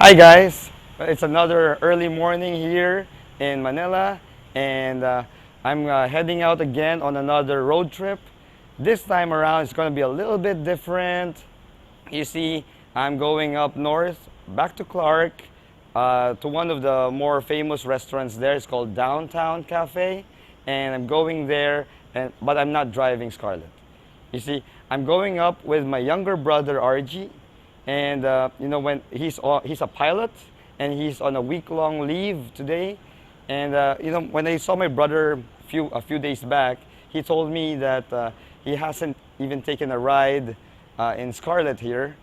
Hi guys, it's another early morning here in Manila, and I'm heading out again on another road trip. This time around it's going to be a little bit different. You see, I'm going up north, back to Clark, to one of the more famous restaurants there. It's called Downtown Cafe, and I'm going there, but I'm not driving Scarlett. You see, I'm going up with my younger brother RG, and when he's a pilot, and he's on a week-long leave today. And when I saw my brother a few days back, he told me that he hasn't even taken a ride in Scarlett here.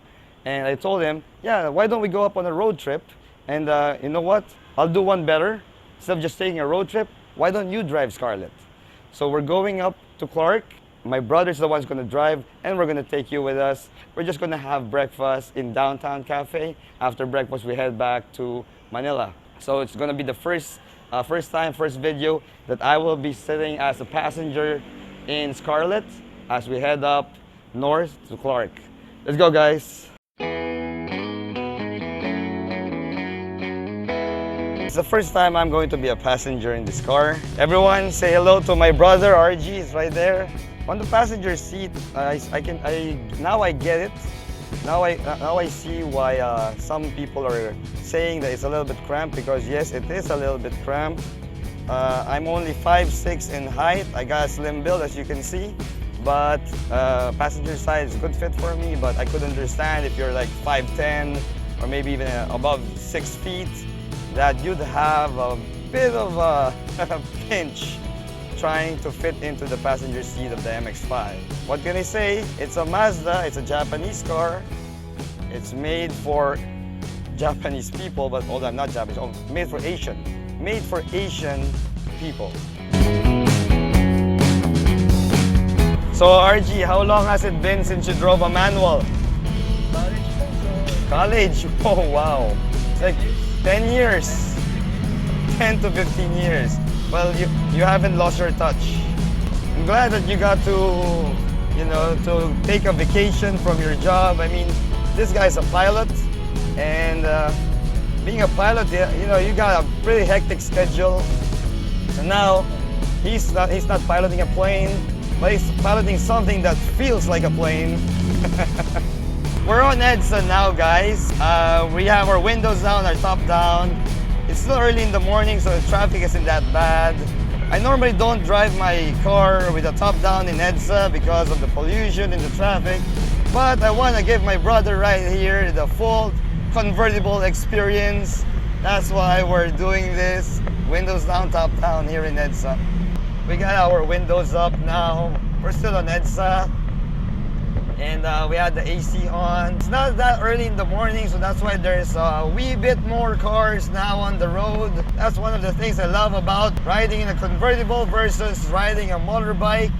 And I told him, yeah, why don't we go up on a road trip? And you know what? I'll do one better. Instead of just taking a road trip, why don't you drive Scarlett? So we're going up to Clark. My brother's the one who's going to drive, and we're going to take you with us. We're just going to have breakfast in Downtown Cafe. After breakfast, we head back to Manila. So it's going to be the first video that I will be sitting as a passenger in Scarlett as we head up north to Clark. Let's go, guys. It's the first time I'm going to be a passenger in this car. Everyone say hello to my brother RG. He's right there. On the passenger seat, now I get it. Now I see why some people are saying that it's a little bit cramped, because yes, it is a little bit cramped. I'm only 5'6" in height. I got a slim build, as you can see, but passenger side is a good fit for me. But I could understand if you're like 5'10" or maybe even above 6 feet, that you'd have a bit of a pinch trying to fit into the passenger seat of the MX5. What can I say? It's a Mazda, it's a Japanese car. It's made for Japanese people, but although I'm not Japanese, made for Asian. Made for Asian people. So RG, how long has it been since you drove a manual? College? Oh wow. It's like 10 years. 10 to 15 years. Well, you haven't lost your touch. I'm glad that you got to take a vacation from your job. I mean, this guy's a pilot, and being a pilot, you got a pretty hectic schedule. So now he's not piloting a plane, but he's piloting something that feels like a plane. We're on EDSA now, guys. We have our windows down, our top down. It's still early in the morning, so the traffic isn't that bad. I normally don't drive my car with the top down in EDSA because of the pollution and the traffic, but I want to give my brother right here the full convertible experience. That's why we're doing this. Windows down, top down here in EDSA. We got our windows up now. We're still on EDSA. And we had the AC on. It's not that early in the morning, so that's why there's a wee bit more cars now on the road. That's one of the things I love about riding in a convertible versus riding a motorbike.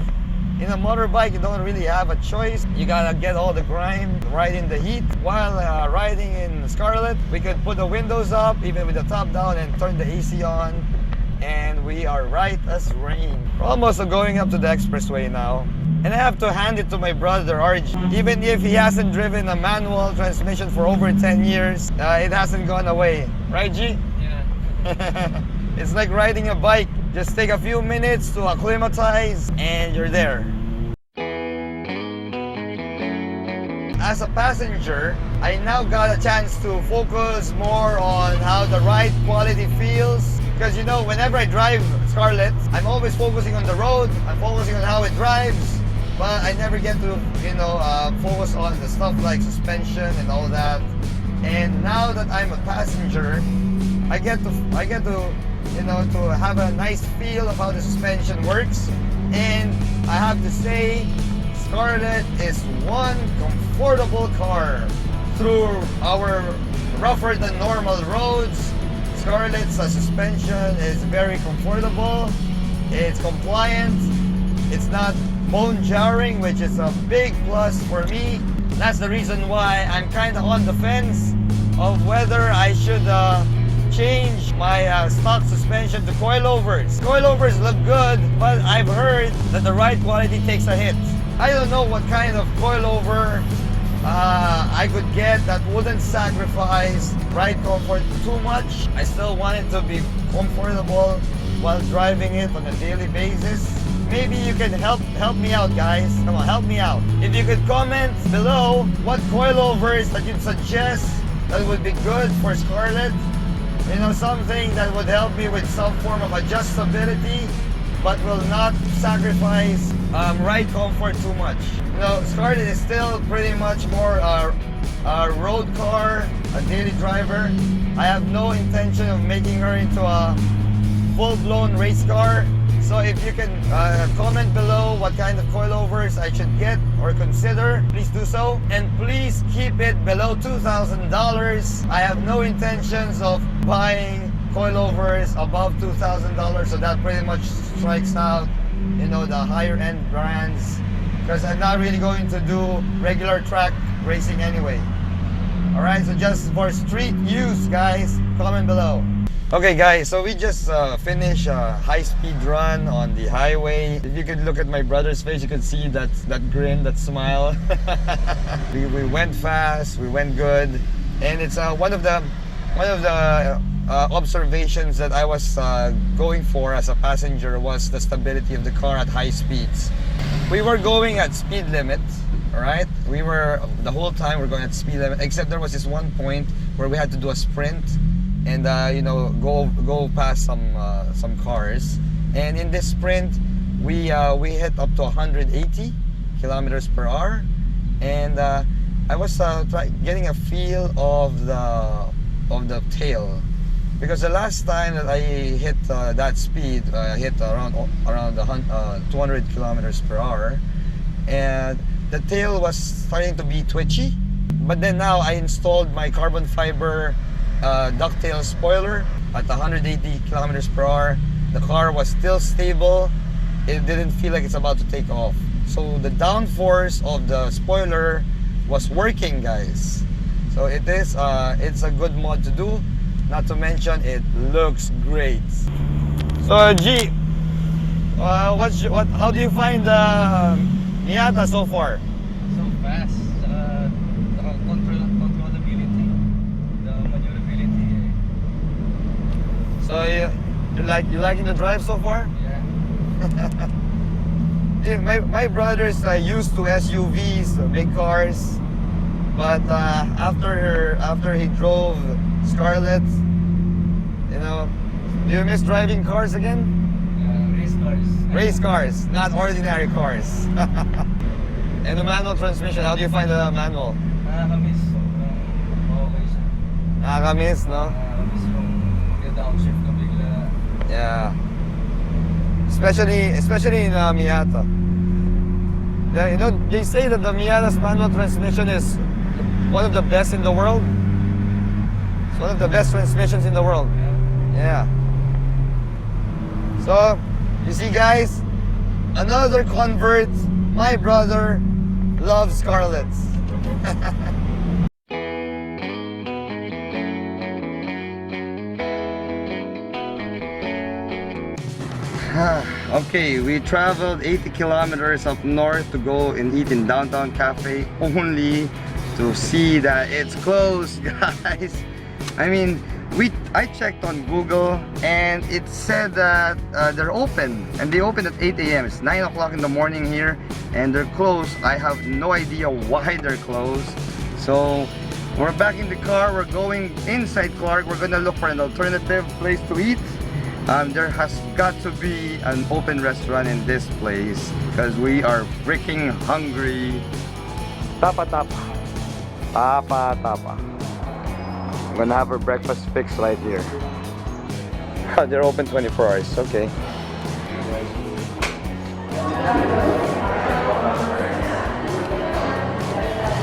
In a motorbike, you don't really have a choice. You gotta get all the grime, ride in the heat. While riding in Scarlett, we could put the windows up, even with the top down, and turn the AC on. And we are right as rain. We're almost going up to the expressway now. And I have to hand it to my brother RG. Even if he hasn't driven a manual transmission for over 10 years, it hasn't gone away. Right, G? Yeah. It's like riding a bike. Just take a few minutes to acclimatize and you're there. As a passenger, I now got a chance to focus more on how the ride quality feels. Because whenever I drive Scarlett, I'm always focusing on the road, I'm focusing on how it drives, but I never get to, focus on the stuff like suspension and all that. And now that I'm a passenger, I get to have a nice feel of how the suspension works. And I have to say, Scarlett is one comfortable car. Through our rougher than normal roads, Scarlett's suspension is very comfortable. It's compliant. It's not bone jarring, which is a big plus for me. That's the reason why I'm kind of on the fence of whether I should change my stock suspension to coilovers. Coilovers look good, but I've heard that the ride quality takes a hit. I don't know what kind of coilover I could get that wouldn't sacrifice ride comfort too much. I still want it to be comfortable while driving it on a daily basis. Maybe you can help me out, guys. Come on, help me out. If you could comment below what coilovers that you'd suggest that would be good for Scarlett. You know, something that would help me with some form of adjustability, but will not sacrifice ride comfort too much. You know, Scarlett is still pretty much more a road car, a daily driver. I have no intention of making her into a full-blown race car. So if you can comment below what kind of coilovers I should get or consider, please do so. And please keep it below $2,000. I have no intentions of buying coilovers above $2,000, so that pretty much strikes out, you know, the higher end brands, because I'm not really going to do regular track racing anyway. All right, so just for street use, guys, comment below. Okay guys, so we just finished a high-speed run on the highway. If you could look at my brother's face, you could see that grin, that smile. we went fast, we went good, and it's one of the observations that I was going for as a passenger was the stability of the car at high speeds. We were going at speed limit, all right? We were, the whole time we're going at speed limit, except there was this one point where we had to do a sprint and you know, go past some cars. And in this sprint, we hit up to 180 kilometers per hour, and I was getting a feel of the tail, because the last time that I hit that speed, I hit around 200 kilometers per hour, and the tail was starting to be twitchy. But then now I installed my carbon fiber ducktail spoiler at 180 kilometers per hour. The car was still stable. It didn't feel like it's about to take off. So the downforce of the spoiler was working, guys. So it is it's a good mod to do. Not to mention, it looks great. So G, how do you find the Miata so far? So fast. So you liking the drive so far? Yeah. Yeah, my brother's used to SUVs, big cars, but after he drove Scarlett, you know, do you miss driving cars again? Race cars. Race cars, not ordinary cars. And the manual transmission, how do you find the manual? Nakakamiss. Okay siya. Nakakamiss, no? Nakakamiss yung mag-downshift ka bigla. Yeah. Especially in Miata. You know, they say that the Miata's manual transmission is one of the best in the world. It's one of the best transmissions in the world. Yeah. So, you see guys, another convert, my brother, loves Scarletts. Okay, we traveled 80 kilometers up north to go and eat in downtown cafe, only to see that it's closed, guys. I mean, I checked on Google and it said that they're open, and they open at 8 a.m. It's 9 o'clock in the morning here and they're closed. I have no idea why they're closed. So we're back in the car, we're going inside Clark. We're gonna look for an alternative place to eat. There has got to be an open restaurant in this place because we are freaking hungry. Tapa. I'm gonna have our breakfast fix right here. They're open 24 hours, okay.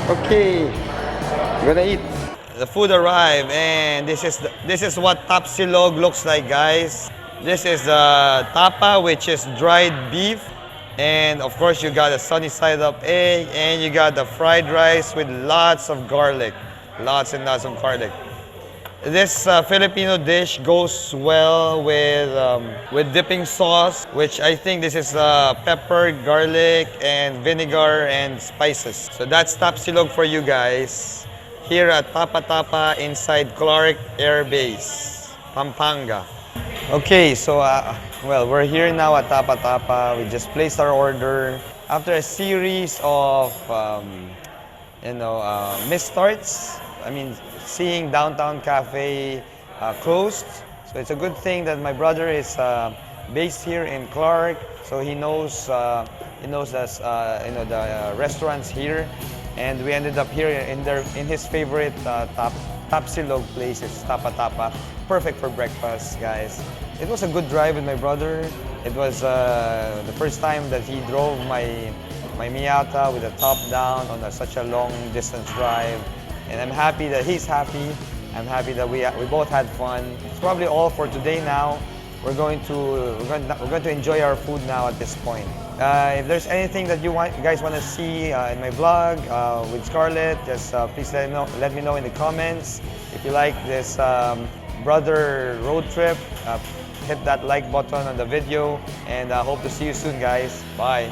Okay, we're gonna eat. The food arrived, and this is what tapsilog looks like, guys. This is tapa, which is dried beef, and of course you got a sunny side up egg, and you got the fried rice with lots of garlic, lots and lots of garlic. This Filipino dish goes well with dipping sauce, which I think this is pepper, garlic, and vinegar and spices. So that's tapsilog for you guys here at Tapa Tapa inside Clark Air Base, Pampanga. Okay, so well, we're here now at Tapa Tapa. We just placed our order after a series of missed starts. I mean, seeing Downtown Cafe closed. So it's a good thing that my brother is based here in Clark, so he knows us, the restaurants here, and we ended up here in his favorite Tapsilog place. It's Tapa Tapa, perfect for breakfast, guys. It was a good drive with my brother. It was the first time that he drove my Miata with the top down on such a long distance drive, and I'm happy that he's happy. I'm happy that we both had fun. It's probably all for today now. We're going to enjoy our food now at this point. If there's anything that you guys want to see in my vlog with Scarlett, just please let me know in the comments. If you like this brother road trip, hit that like button on the video, and I hope to see you soon, guys. Bye.